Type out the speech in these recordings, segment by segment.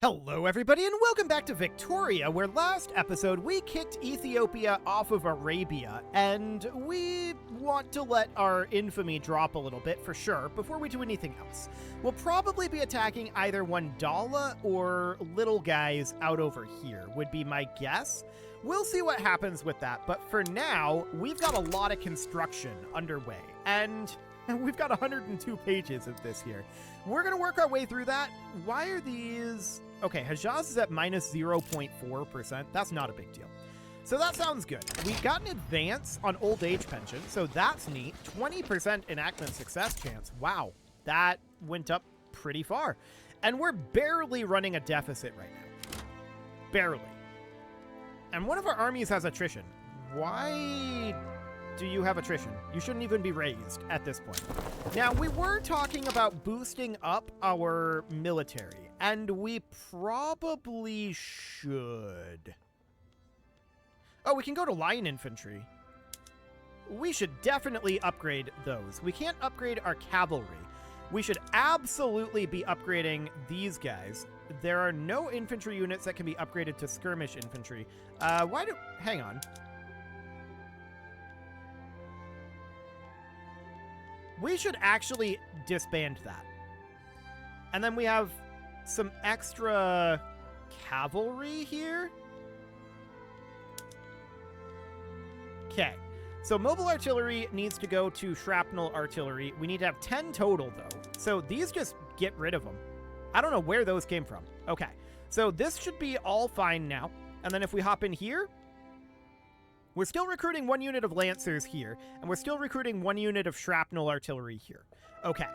Hello everybody and welcome back to Victoria, where last episode we kicked Ethiopia off of Arabia, and we want to let our infamy drop a little bit for sure before we do anything else. We'll probably be attacking either Wandala or little guys out over here, would be my guess. We'll see what happens with that, but for now, we've got a lot of construction underway, and we've got 102 pages of this here. We're going to work our way through that. Why are these... Okay, Hejaz is at minus 0.4%. That's not a big deal. So that sounds good. We got an advance on old age pension, so that's neat. 20% enactment success chance. Wow, that went up pretty far. And we're barely running a deficit right now. Barely. And one of our armies has attrition. Why do you have attrition? You shouldn't even be raised at this point. Now, we were talking about boosting up our military, and we probably should. Oh, we can go to line infantry. We should definitely upgrade those. We can't upgrade our cavalry. We should absolutely be upgrading these guys. There are no infantry units that can be upgraded to skirmish infantry. Hang on. We should actually disband that. And then we have some extra cavalry here. Okay. So mobile artillery needs to go to shrapnel artillery. We need to have 10 total, though. So these just get rid of them. I don't know where those came from. Okay. So this should be all fine now. And then if we hop in here, we're still recruiting 1 unit of Lancers here, and we're still recruiting 1 unit of Shrapnel Artillery here. Okay,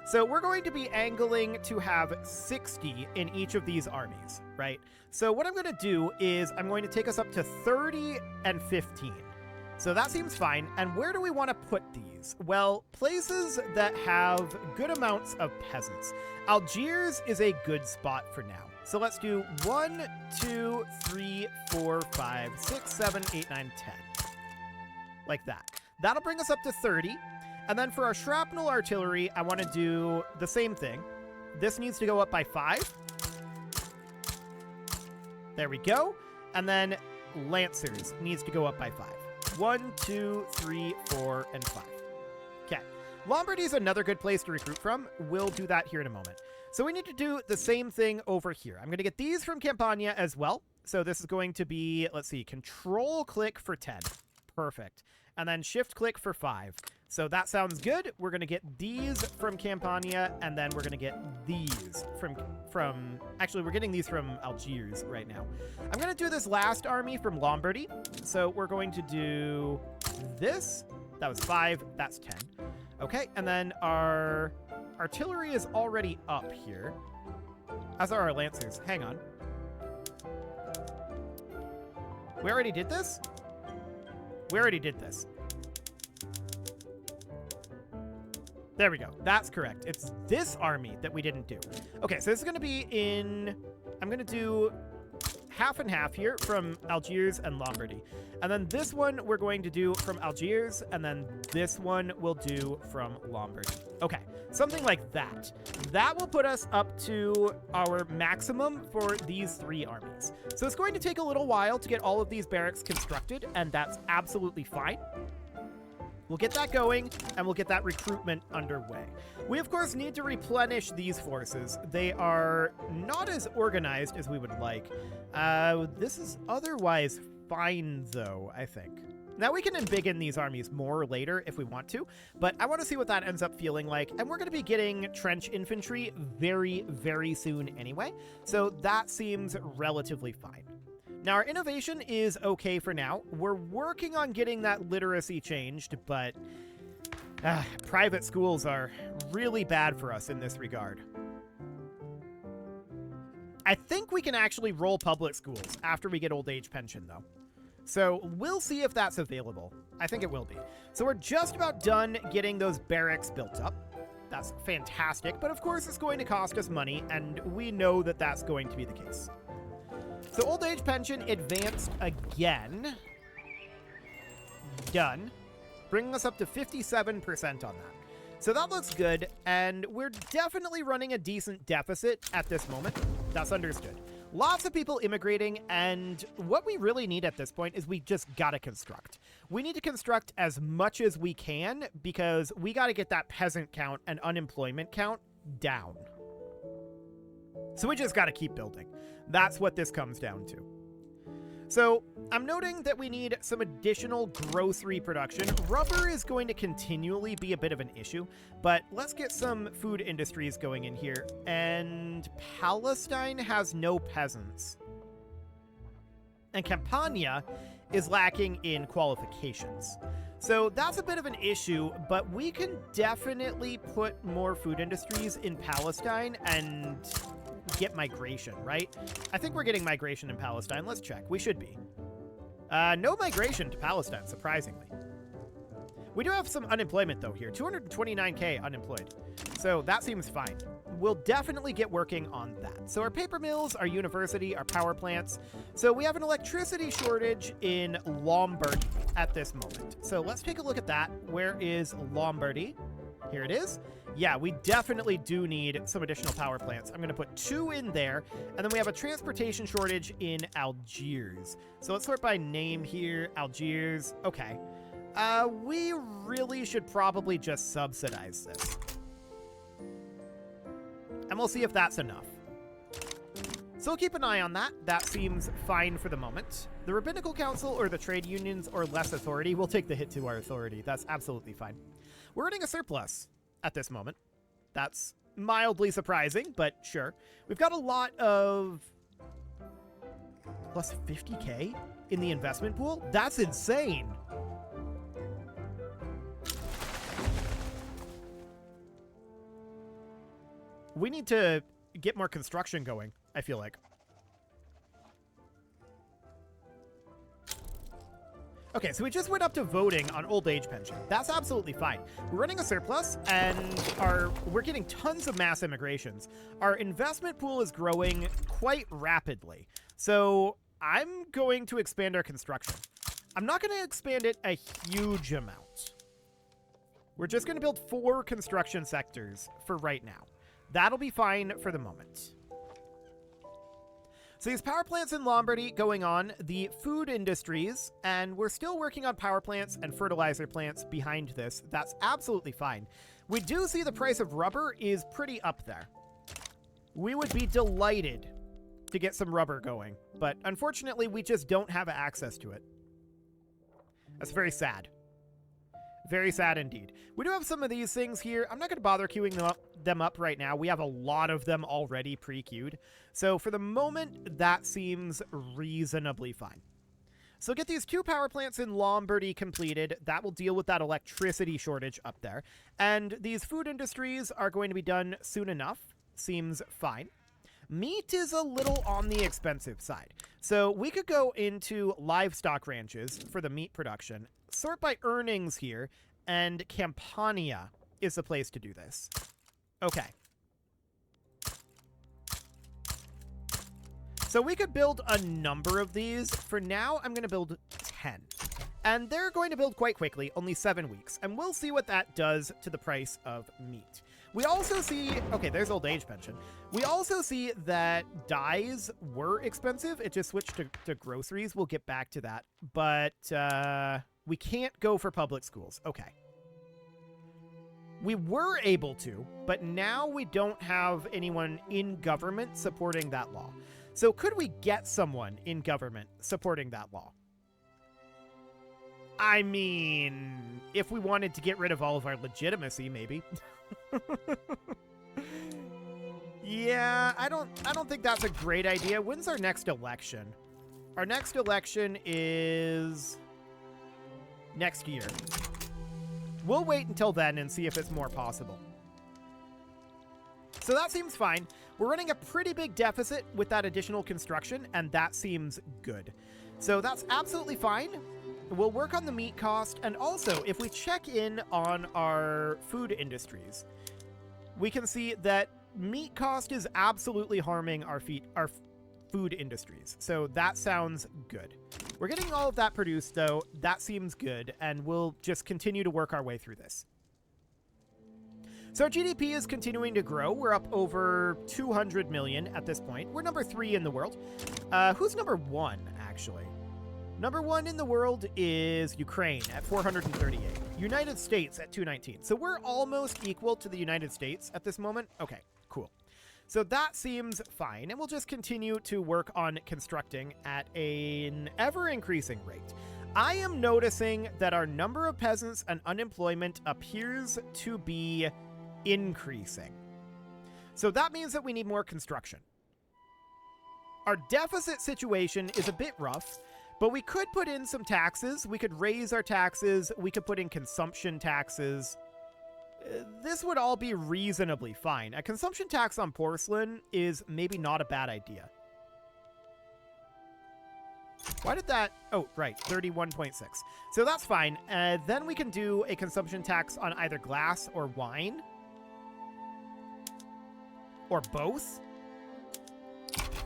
so we're going to be angling to have 60 in each of these armies, right? So what I'm going to do is I'm going to take us up to 30 and 15. So that seems fine. And where do we want to put these? Well, places that have good amounts of peasants. Algiers is a good spot for now. So let's do 1, 2, 3, 4, 5, 6, 7, 8, 9, 10. Like that. That'll bring us up to 30. And then for our shrapnel artillery, I want to do the same thing. This needs to go up by 5. There we go. And then Lancers needs to go up by 5. 1, 2, 3, 4, and 5. Okay. Lombardy's another good place to recruit from. We'll do that here in a moment. So we need to do the same thing over here. I'm going to get these from Campania as well. So this is going to be, let's see, control-click for 10. Perfect. And then shift-click for 5. So that sounds good. We're going to get these from Campania, and then we're going to get these from... Actually, we're getting these from Algiers right now. I'm going to do this last army from Lombardy. So we're going to do this. That was 5. That's 10. Okay, and then our artillery is already up here, as are our Lancers. Hang on. We already did this? We already did this. There we go. That's correct. It's this army that we didn't do. Okay, so this is going to be in... I'm going to do half and half here from Algiers and Lombardy. And then this one we're going to do from Algiers, and then this one we'll do from Lombardy. Okay, something like that. That will put us up to our maximum for these 3 armies. So it's going to take a little while to get all of these barracks constructed, and that's absolutely fine. We'll get that going, and we'll get that recruitment underway. We, of course, need to replenish these forces. They are not as organized as we would like. This is otherwise fine, though, I think. Now, we can embiggen these armies more later if we want to, but I want to see what that ends up feeling like, and we're going to be getting trench infantry very, very soon anyway, so that seems relatively fine. Now, our innovation is okay for now. We're working on getting that literacy changed, but private schools are really bad for us in this regard. I think we can actually roll public schools after we get old age pension, though. So we'll see if that's available. I think it will be. So we're just about done getting those barracks built up. That's fantastic, but of course it's going to cost us money, and we know that that's going to be the case. So old age pension advanced again. Done. Bringing us up to 57% on that. So that looks good, and we're definitely running a decent deficit at this moment. That's understood. Lots of people immigrating, and what we really need at this point is we just gotta construct. We need to construct as much as we can because we gotta get that peasant count and unemployment count down. So we just gotta keep building. That's what this comes down to. So I'm noting that we need some additional grocery production. Rubber is going to continually be a bit of an issue, but let's get some food industries going in here. And Palestine has no peasants. And Campania is lacking in qualifications. So that's a bit of an issue, but we can definitely put more food industries in Palestine and get migration, right? I think we're getting migration in Palestine. Let's check. We should be. No migration to Palestine, surprisingly. We do have some unemployment, though, here. 229K unemployed. So that seems fine. We'll definitely get working on that. So our paper mills, our university, our power plants. So we have an electricity shortage in Lombardy at this moment. So let's take a look at that. Where is Lombardy? Here it is. Yeah, we definitely do need some additional power plants. I'm going to put 2 in there. And then we have a transportation shortage in Algiers. So let's sort by name here. Algiers. Okay. We really should probably just subsidize this. And we'll see if that's enough. So we'll keep an eye on that. That seems fine for the moment. The Rabbinical Council or the trade unions or less authority will take the hit to our authority. That's absolutely fine. We're earning a surplus at this moment. That's mildly surprising, but sure. We've got a lot of plus 50K in the investment pool. That's insane. We need to get more construction going, I feel like. Okay, so we just went up to voting on old age pension. That's absolutely fine. We're running a surplus, and we're getting tons of mass immigrations. Our investment pool is growing quite rapidly. So I'm going to expand our construction. I'm not going to expand it a huge amount. We're just going to build 4 construction sectors for right now. That'll be fine for the moment. So these power plants in Lombardy going on, the food industries, and we're still working on power plants and fertilizer plants behind this. That's absolutely fine. We do see the price of rubber is pretty up there. We would be delighted to get some rubber going, but unfortunately we just don't have access to it. That's very sad. Very sad indeed. We do have some of these things here. I'm not going to bother queuing them up right now. We have a lot of them already pre-queued. So for the moment, that seems reasonably fine. So get these 2 power plants in Lombardy completed. That will deal with that electricity shortage up there. And these food industries are going to be done soon enough. Seems fine. Meat is a little on the expensive side. So we could go into livestock ranches for the meat production. Sort by earnings here, and Campania is the place to do this. Okay. So we could build a number of these. For now, I'm going to build 10. And they're going to build quite quickly, only 7 weeks. And we'll see what that does to the price of meat. We also see, okay, there's old age pension. We also see that dyes were expensive. It just switched to groceries. We'll get back to that. But we can't go for public schools. Okay. We were able to, but now we don't have anyone in government supporting that law. So could we get someone in government supporting that law? I mean, if we wanted to get rid of all of our legitimacy, maybe. Yeah, I don't think that's a great idea. When's our next election? Our next election is next year. We'll wait until then and see if it's more possible. So that seems fine. We're running a pretty big deficit with that additional construction, and that seems good. So that's absolutely fine. We'll work on the meat cost, and also if we check in on our food industries, we can see that meat cost is absolutely harming our food industries. So that sounds good. We're getting all of that produced, though. That seems good, and we'll just continue to work our way through this. So our GDP is continuing to grow. We're up over 200 million at this point. We're number 3 in the world. Who's number 1, actually? Number 1 in the world is Ukraine at 438. United States at 219. So we're almost equal to the United States at this moment. Okay, cool. So that seems fine, and we'll just continue to work on constructing at an ever-increasing rate. I am noticing that our number of peasants and unemployment appears to be increasing. So that means that we need more construction. Our deficit situation is a bit rough, but we could put in some taxes. We could raise our taxes. We could put in consumption taxes. This would all be reasonably fine. A consumption tax on porcelain is maybe not a bad idea. Why did that... Oh, right, 31.6. So that's fine. Then we can do a consumption tax on either glass or wine. Or both.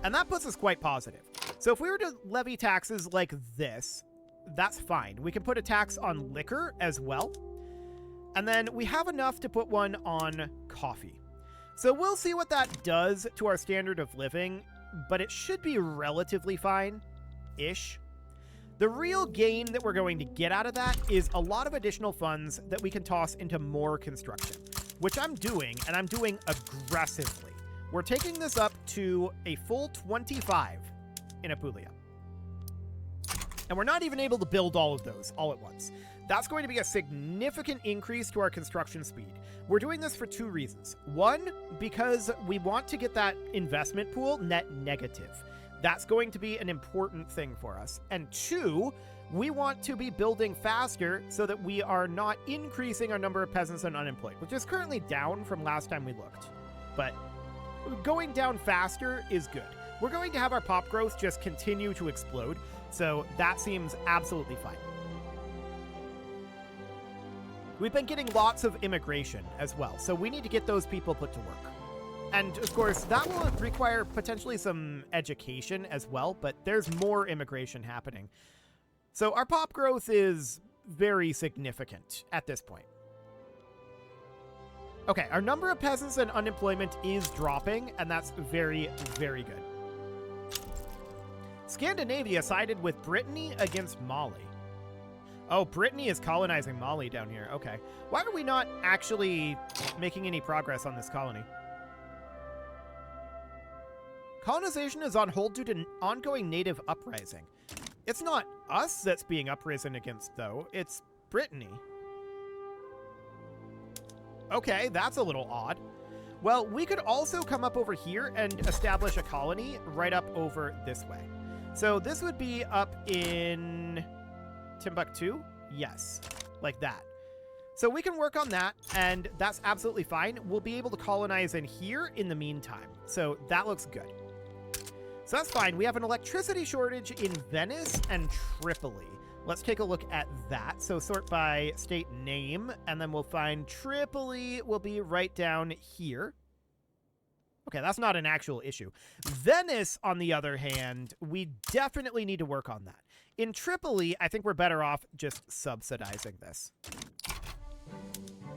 And that puts us quite positive. So if we were to levy taxes like this, that's fine. We can put a tax on liquor as well. And then we have enough to put one on coffee. So we'll see what that does to our standard of living, but it should be relatively fine-ish. The real gain that we're going to get out of that is a lot of additional funds that we can toss into more construction, which I'm doing, and I'm doing aggressively. We're taking this up to a full 25 in Apulia. And we're not even able to build all of those all at once. That's going to be a significant increase to our construction speed. We're doing this for 2 reasons. 1, because we want to get that investment pool net negative. That's going to be an important thing for us. And 2, we want to be building faster so that we are not increasing our number of peasants and unemployed, which is currently down from last time we looked. But going down faster is good. We're going to have our pop growth just continue to explode, so that seems absolutely fine. We've been getting lots of immigration as well, so we need to get those people put to work. And of course, that will require potentially some education as well, but there's more immigration happening. So our pop growth is very significant at this point. Okay, our number of peasants and unemployment is dropping, and that's very, very good. Scandinavia sided with Brittany against Mali. Oh, Brittany is colonizing Mali down here. Okay. Why are we not actually making any progress on this colony? Colonization is on hold due to ongoing native uprising. It's not us that's being uprisen against, though. It's Brittany. Okay, that's a little odd. Well, we could also come up over here and establish a colony right up over this way. So this would be up in Timbuktu? Yes, like that. So we can work on that, and that's absolutely fine. We'll be able to colonize in here in the meantime. So that looks good. So that's fine. We have an electricity shortage in Venice and Tripoli. Let's take a look at that. So sort by state name, and then we'll find Tripoli will be right down here. Okay, that's not an actual issue. Venice, on the other hand, we definitely need to work on that. In Tripoli, I think we're better off just subsidizing this.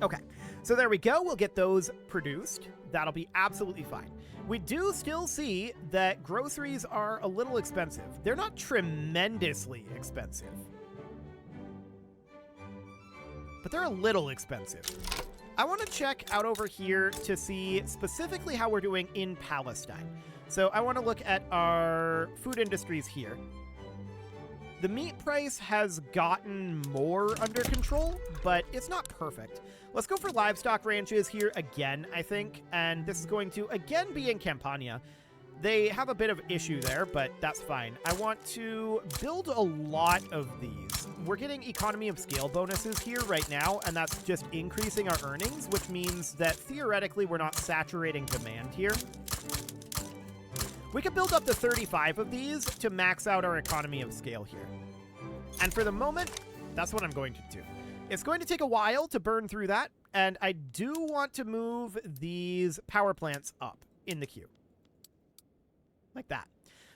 Okay, so there we go. We'll get those produced. That'll be absolutely fine. We do still see that groceries are a little expensive. They're not tremendously expensive, but they're a little expensive. I want to check out over here to see specifically how we're doing in Palestine. So I want to look at our food industries here. The meat price has gotten more under control, but it's not perfect. Let's go for livestock ranches here again, I think. And this is going to, again, be in Campania. They have a bit of issue there, but that's fine. I want to build a lot of these. We're getting economy of scale bonuses here right now, and that's just increasing our earnings, which means that theoretically we're not saturating demand here. We could build up to 35 of these to max out our economy of scale here. And for the moment, that's what I'm going to do. It's going to take a while to burn through that, and I do want to move these power plants up in the queue. Like that.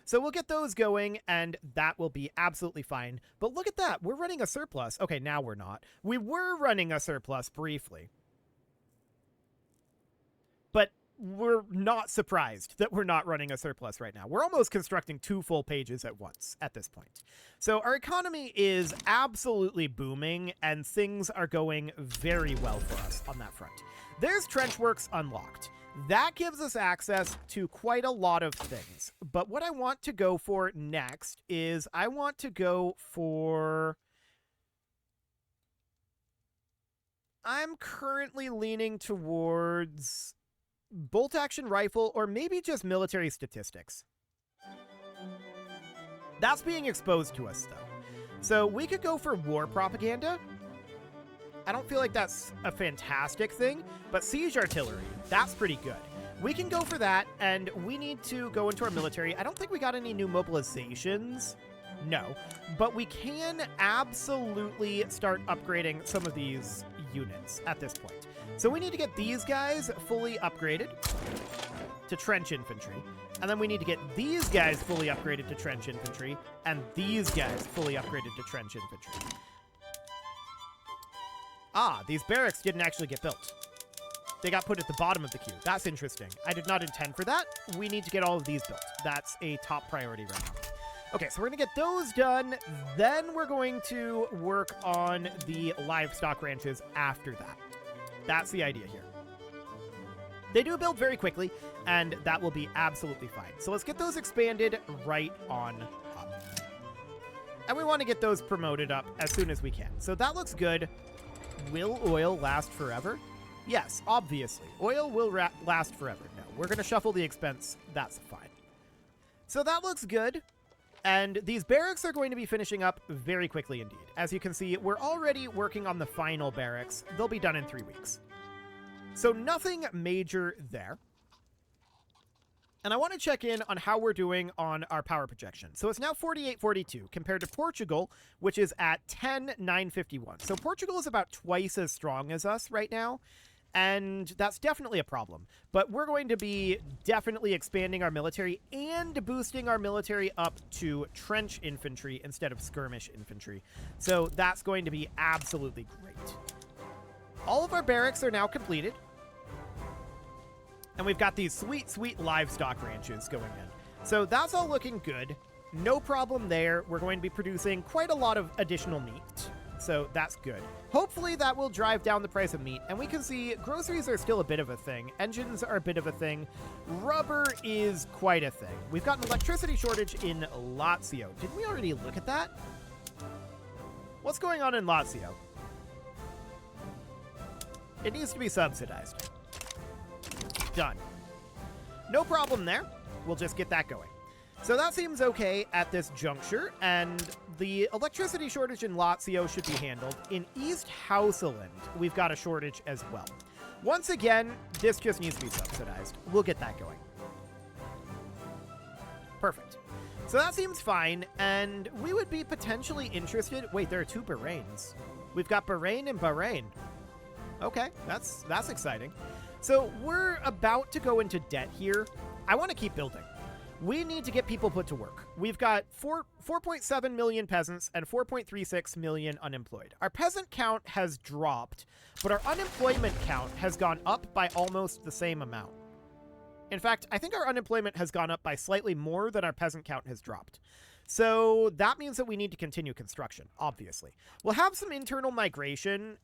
So we'll get those going, and that will be absolutely fine. But look at that. We're running a surplus. Okay, now we're not. We were running a surplus briefly. we're not surprised that we're not running a surplus right now. We're almost constructing 2 full pages at once at this point. So our economy is absolutely booming, and things are going very well for us on that front. There's trench works unlocked. That gives us access to quite a lot of things. But what I want to go for next is I want to go for... I'm currently leaning towards bolt-action rifle or maybe just military statistics. That's being exposed to us, though. So we could go for war propaganda. I don't feel like that's a fantastic thing, but siege artillery, that's pretty good. We can go for that, and we need to go into our military. I don't think we got any new mobilizations. No, but we can absolutely start upgrading some of these units at this point. So we need to get these guys fully upgraded to trench infantry, and then we need to get these guys fully upgraded to trench infantry, and these guys fully upgraded to trench infantry. Ah, these barracks didn't actually get built. They got put at the bottom of the queue. That's interesting. I did not intend for that. We need to get all of these built. That's a top priority right now. Okay, so we're going to get those done. Then we're going to work on the livestock ranches after that. That's the idea here. They do build very quickly, and that will be absolutely fine. So let's get those expanded right on up. And we want to get those promoted up as soon as we can. So that looks good. Will oil last forever? Yes, obviously. Oil will last forever. No, we're going to shuffle the expense. That's fine. So that looks good. And these barracks are going to be finishing up very quickly indeed. As you can see, we're already working on the final barracks. They'll be done in 3 weeks. So nothing major there. And I want to check in on how we're doing on our power projection. So it's now 4842 compared to Portugal, which is at 10951. So Portugal is about twice as strong as us right now. And that's definitely a problem. But we're going to be definitely expanding our military and boosting our military up to trench infantry instead of skirmish infantry. So that's going to be absolutely great. All of our barracks are now completed. And we've got these sweet, sweet livestock ranches going in. So that's all looking good. No problem there. We're going to be producing quite a lot of additional meat. So that's good. Hopefully that will drive down the price of meat. And we can see groceries are still a bit of a thing. Engines are a bit of a thing. Rubber is quite a thing. We've got an electricity shortage in Lazio. Didn't we already look at that? What's going on in Lazio? It needs to be subsidized. Done. No problem there. We'll just get that going. So that seems okay at this juncture, and the electricity shortage in Lazio should be handled. In East Houseland, we've got a shortage as well. Once again, this just needs to be subsidized. We'll get that going. Perfect. So that seems fine, and we would be potentially interested... Wait, there are 2 Bahrains. We've got Bahrain and Bahrain. Okay, that's exciting. So we're about to go into debt here. I want to keep building. We need to get people put to work. We've got 4.7 million peasants and 4.36 million unemployed. Our peasant count has dropped, but our unemployment count has gone up by almost the same amount. In fact, I think our unemployment has gone up by slightly more than our peasant count has dropped. So that means that we need to continue construction, obviously. We'll have some internal migration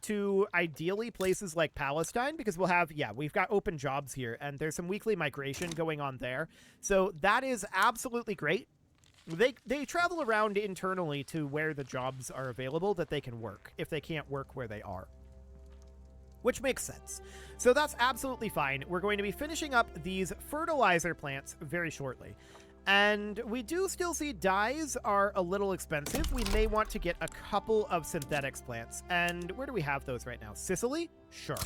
to ideally places like Palestine, because we'll have, we've got open jobs here, and there's some weekly migration going on there. So that is absolutely great. They travel around internally to where the jobs are available that they can work, if they can't work where they are. Which makes sense. So that's absolutely fine. We're going to be finishing up these fertilizer plants very shortly. And we do still see dyes are a little expensive. We may want to get a couple of synthetics plants. And where do we have those right now? Sicily? Sure.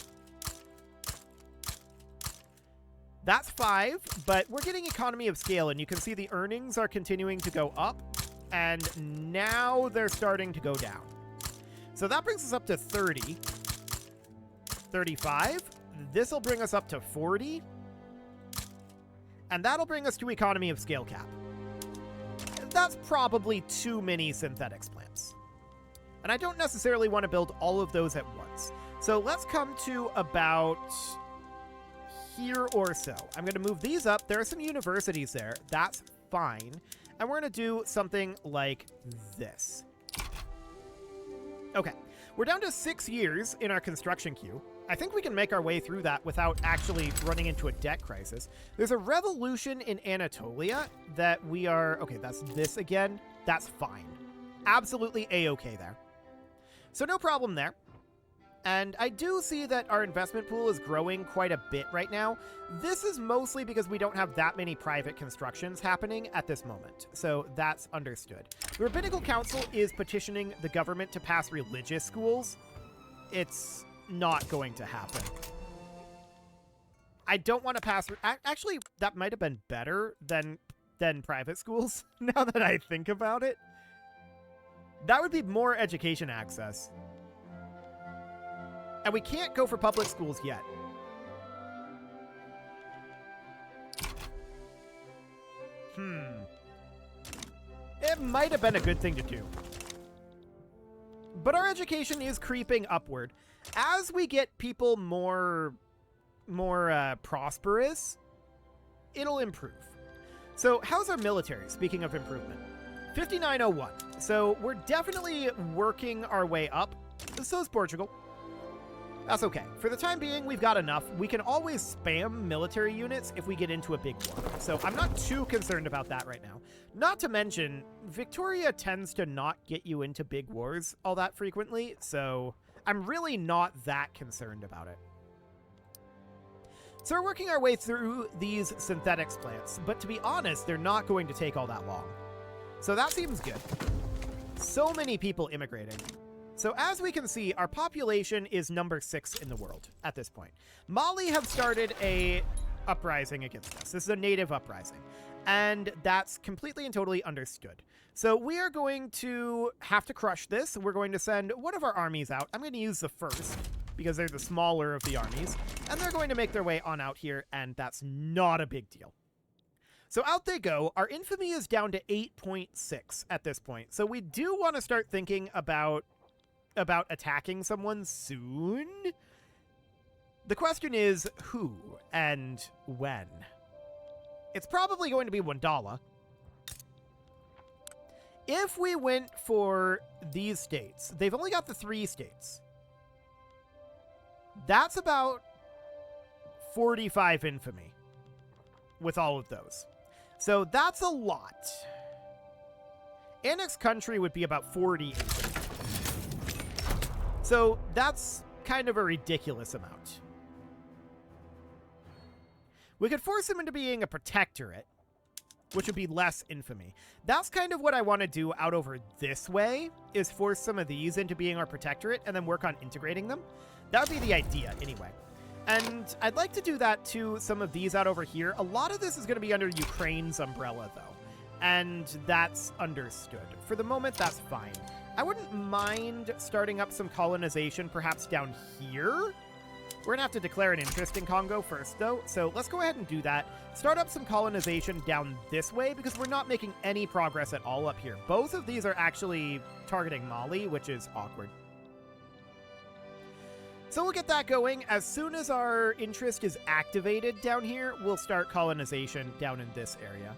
That's 5, but we're getting economy of scale, and you can see the earnings are continuing to go up, and now they're starting to go down. So that brings us up to 30. 35. This will bring us up to 40. And that'll bring us to economy of scale cap. That's probably too many synthetics plants. And I don't necessarily want to build all of those at once. So let's come to about here or so. I'm going to move these up. There are some universities there. That's fine. And we're going to do something like this. Okay. We're down to 6 years in our construction queue. I think we can make our way through that without actually running into a debt crisis. There's a revolution in Anatolia that we are... Okay, that's this again. That's fine. Absolutely A-okay there. So no problem there. And I do see that our investment pool is growing quite a bit right now. This is mostly because we don't have that many private constructions happening at this moment. So that's understood. The Rabbinical Council is petitioning the government to pass religious schools. It's not going to happen. I don't want to pass... Actually, that might have been better than private schools, now that I think about it. That would be more education access. And we can't go for public schools yet. It might have been a good thing to do. But our education is creeping upward. As we get people more prosperous, it'll improve. So how's our military, speaking of improvement? 5901. So we're definitely working our way up. So is Portugal. That's okay. For the time being, we've got enough. We can always spam military units if we get into a big war. So I'm not too concerned about that right now. Not to mention, Victoria tends to not get you into big wars all that frequently, so I'm really not that concerned about it. So we're working our way through these synthetics plants, but to be honest, they're not going to take all that long. So that seems good. So many people immigrating. So as we can see, our population is number 6 in the world at this point. Mali have started a uprising against us. This is a native uprising. And that's completely and totally understood. So we are going to have to crush this. We're going to send one of our armies out. I'm going to use the first because they're the smaller of the armies. And they're going to make their way on out here, and that's not a big deal. So out they go. Our infamy is down to 8.6 at this point. So we do want to start thinking about attacking someone soon. The question is who and when. It's probably going to be Wandala. If we went for these states, they've only got the 3 states. That's about 45 infamy with all of those. So that's a lot. Annex country would be about 40 infamy. So that's kind of a ridiculous amount. We could force him into being a protectorate, which would be less infamy. That's kind of what I want to do out over this way, is force some of these into being our protectorate and then work on integrating them. That would be the idea anyway. And I'd like to do that to some of these out over here. A lot of this is going to be under Ukraine's umbrella, though. And that's understood. For the moment, that's fine. I wouldn't mind starting up some colonization, perhaps down here. We're going to have to declare an interest in Congo first, though. So let's go ahead and do that. Start up some colonization down this way, because we're not making any progress at all up here. Both of these are actually targeting Mali, which is awkward. So we'll get that going. As soon as our interest is activated down here, we'll start colonization down in this area.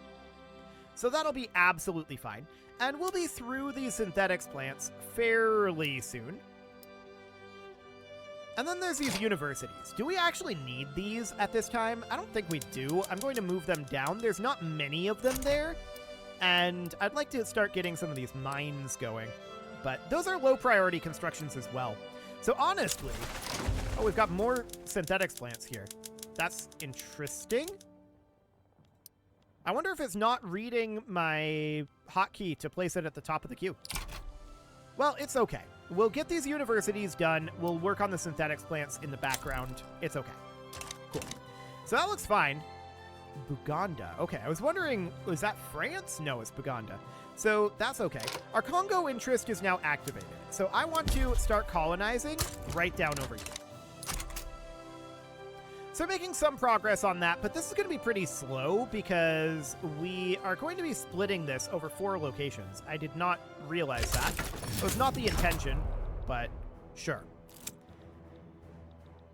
So that'll be absolutely fine. And we'll be through these synthetics plants fairly soon. And then there's these universities. Do we actually need these at this time? I don't think we do. I'm going to move them down. There's not many of them there. And I'd like to start getting some of these mines going. But those are low priority constructions as well. So honestly... Oh, we've got more synthetics plants here. That's interesting. I wonder if it's not reading my hotkey to place it at the top of the queue. Well, it's okay. We'll get these universities done. We'll work on the synthetics plants in the background. It's okay. Cool. So that looks fine. Buganda. Okay, I was wondering, was that France? No, it's Buganda. So that's okay. Our Congo interest is now activated. So I want to start colonizing right down over here. So making some progress on that, but this is going to be pretty slow because we are going to be splitting this over 4 locations. I did not realize that. It was not the intention, but sure.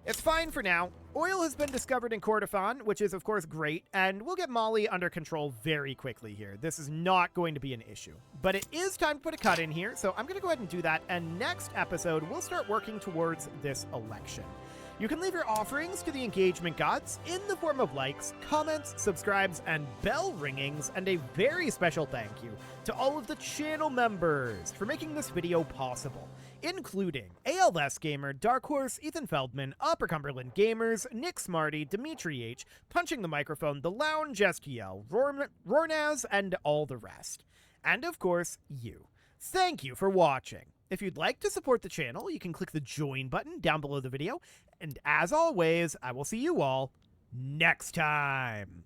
It's fine for now. Oil has been discovered in Kordofan, which is of course great, and we'll get Mali under control very quickly here. This is not going to be an issue. But it is time to put a cut in here, so I'm going to go ahead and do that, and next episode we'll start working towards this election. You can leave your offerings to the engagement gods in the form of likes, comments, subscribes, and bell ringings, and a very special thank you to all of the channel members for making this video possible, including ALS Gamer, Dark Horse, Ethan Feldman, Upper Cumberland Gamers, Nick Smarty, Dimitri H, Punching the Microphone, The Lounge STL, Rornaz, and all the rest. And of course, you. Thank you for watching. If you'd like to support the channel, you can click the join button down below the video, and as always, I will see you all next time.